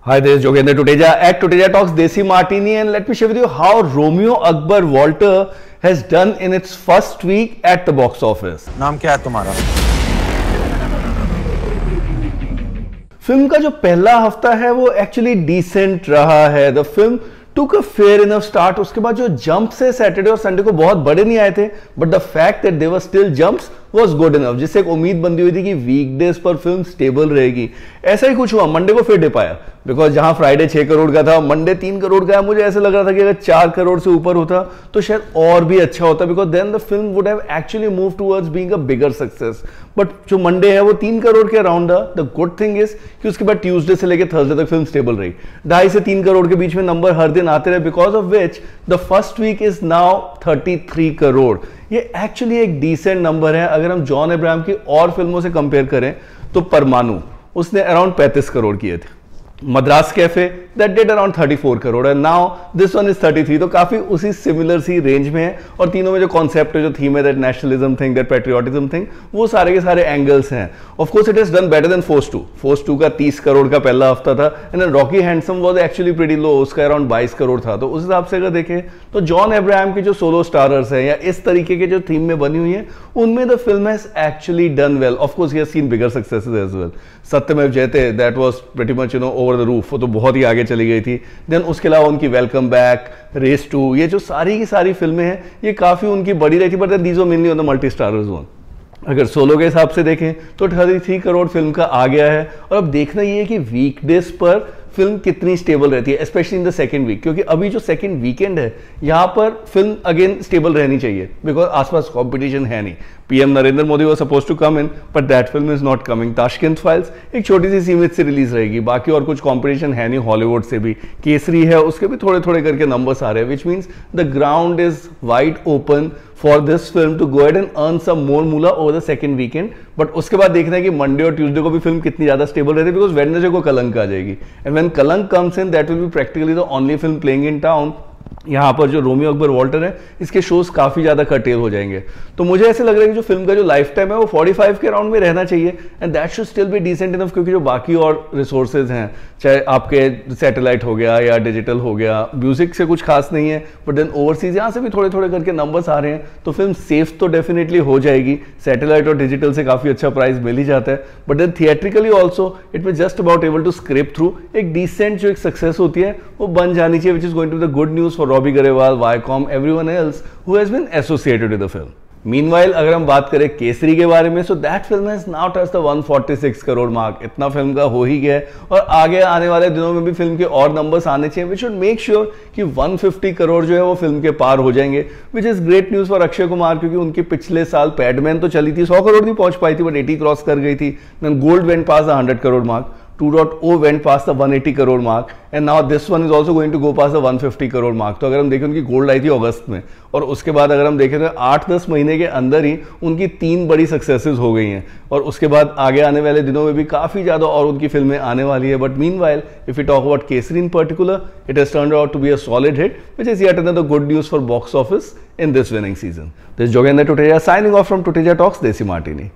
Hi, this is Jogendra Tuteja at Tuteja Talks Desi Martini, and let me share with you how Romeo Akbar Walter has done in its first week at the box office. नाम क्या है तुम्हारा? Film का जो पहला हफ्ता है वो एक्चुअली डिसेंट रहा है. The film took a fair enough start. उसके बाद जो जंप्स है सैटरडे और संडे को बहुत बड़े नहीं आए थे, but the fact that they were still jumps was good enough, जिससे एक उम्मीद बंदी हुई थी कि वीकडेज पर फिल्म स्टेबल रहेगी. ऐसा ही कुछ हुआ. मंडे को फिर डिप आया, बिकॉज जहां फ्राइडे 6 करोड़ का था, मंडे 3 करोड़ का है. मुझे ऐसा लग रहा था कि अगर 4 करोड़ से ऊपर होता तो शायद और भी अच्छा होता, because then the film would have actually move towards being a bigger success. But जो मंडे है वो 3 करोड़ के अराउंड था. द गुड थिंग इज कि उसके बाद ट्यूसडे से लेकर थर्सडे तक फिल्म स्टेबल रही. 2.5 से 3 करोड़ के बीच में नंबर हर दिन आते रहे, because of which the first week is now 33 crore. ये एक्चुअली एक डिसेंट नंबर है. अगर हम जॉन अब्राहम की और फिल्मों से कंपेयर करें तो परमाणु उसने अराउंड 35 करोड़ किए थे. Madras cafe that did around 34 crore है. Now this one is 33. तो काफी उसी सिमिलर सी रेंज में है. और तीनों में जो कॉन्सेप्ट है, जो थीम है, that nationalism thing, that patriotism thing, वो सारे के सारे एंगल्स हैं. Of course it is done better than Force 2. Force 2 का 30 करोड़ का पहला हफ्ता था, and Rocky Handsome was actually pretty low. उसका अराउंड 22 करोड़ था. तो उस हिसाब से अगर देखें तो जॉन अब्राहम की जो सोलो स्टारर्स है या इस तरीके के जो थीम में बनी हुई है, उनमें the film has actually done well. Of course he has seen bigger successes as well. Satyamev Jayate that was pretty much over the roof. वो तो बहुत ही आगे चली गई थी. देन उसके अलावा उनकी वेलकम बैक, रेस 2, ये जो सारी की सारी फिल्में हैं ये काफी उनकी बड़ी रही थी, but these were mainly on the multi starrers one. अगर सोलो के हिसाब से देखें तो 33 करोड़ फिल्म का आ गया है. और अब देखना ये है कि वीकडेज पर फिल्म कितनी स्टेबल रहती है, especially in the second week, क्योंकि अभी जो सेकंड वीकेंड है यहां पर फिल्म अगेन स्टेबल रहनी चाहिए, बिकॉज आसपास कंपटीशन है नहीं. PM Narendra Modi was suppose to come in, but that film is not coming. Tashkent files एक छोटी सी सीमित से रिलीज रहेगी. बाकी और कुछ कंपटीशन है नहीं. हॉलीवुड से भी केसरी है, उसके भी थोड़े थोड़े करके नंबर्स आ रहे हैं, which means the ground is wide open for this film to go ahead and earn some more moola over the second weekend. बट उसके बाद देखना है कि मंडे और ट्यूसडे को भी फिल्म कितनी ज्यादा स्टेबल रहती है, बिकॉज वेडनेसडे को कलंक आ जाएगी. एंड व्हेन कलंक comes in, that will be practically the only film playing in town. यहाँ पर जो रोमियो अकबर वॉल्टर है, इसके शोज काफी ज्यादा कर्टेल हो जाएंगे. तो मुझे ऐसे लग रहा है कि जो फिल्म का जो लाइफ टाइम है वो 45 के अराउंड में रहना चाहिए, and that should still be decent enough, क्योंकि जो बाकी और रिसोर्सेज हैं, चाहे आपके सैटेलाइट हो गया या डिजिटल हो गया, म्यूजिक से कुछ खास नहीं है, बट देन ओवरसीज यहाँ से भी थोड़े थोड़े करके नंबर्स आ रहे हैं. तो फिल्म सेफ तो डेफिनेटली हो जाएगी. सैटेलाइट और डिजिटल से काफी अच्छा प्राइस मिल ही जाता है, but then theatrically also it will just about able to scrape through. एक डिसेंट जो एक सक्सेस होती है वो बन जानी चाहिए, which is going to the good news for Robbie Grewal, Viacom, everyone else who has been associated with the film. Meanwhile, अगर हम बात करें केसरी के बारे में, so that film has now touched the 146 crore mark. इतना फिल्म का हो ही गया है, और आगे आने वाले दिनों में भी फिल्म के और नंबर्स आने चाहिए. We should make sure कि 150 करोड़ जो है वो फिल्म के पार हो जाएंगे, which is great news for Akshay Kumar, क्योंकि उनकी पिछले साल पैडमैन तो चली थी, 100 करोड़ नहीं पहुंच पाई थी, बट 80 क्रॉस कर गई थी. Then Gold went past the 100 crore mark. 2.0 went past the 180 crore mark, and now this one is also going to go pass the 150 crore mark. तो अगर हम देखें, उनकी गोल्ड आई थी अगस्त में, और उसके बाद अगर हम देखें तो 8-10 महीने के अंदर ही उनकी 3 बड़ी सक्सेसेस हो गई हैं. और उसके बाद आगे आने वाले दिनों में भी काफी ज्यादा और उनकी फिल्में आने वाली है. But meanwhile, if you talk about Kesari in particular, it has turned out to be a solid hit, which is yet another good news for box office in this winning season. This is Jogendra Tuteja signing off from Tuteja Talks Desi Martini.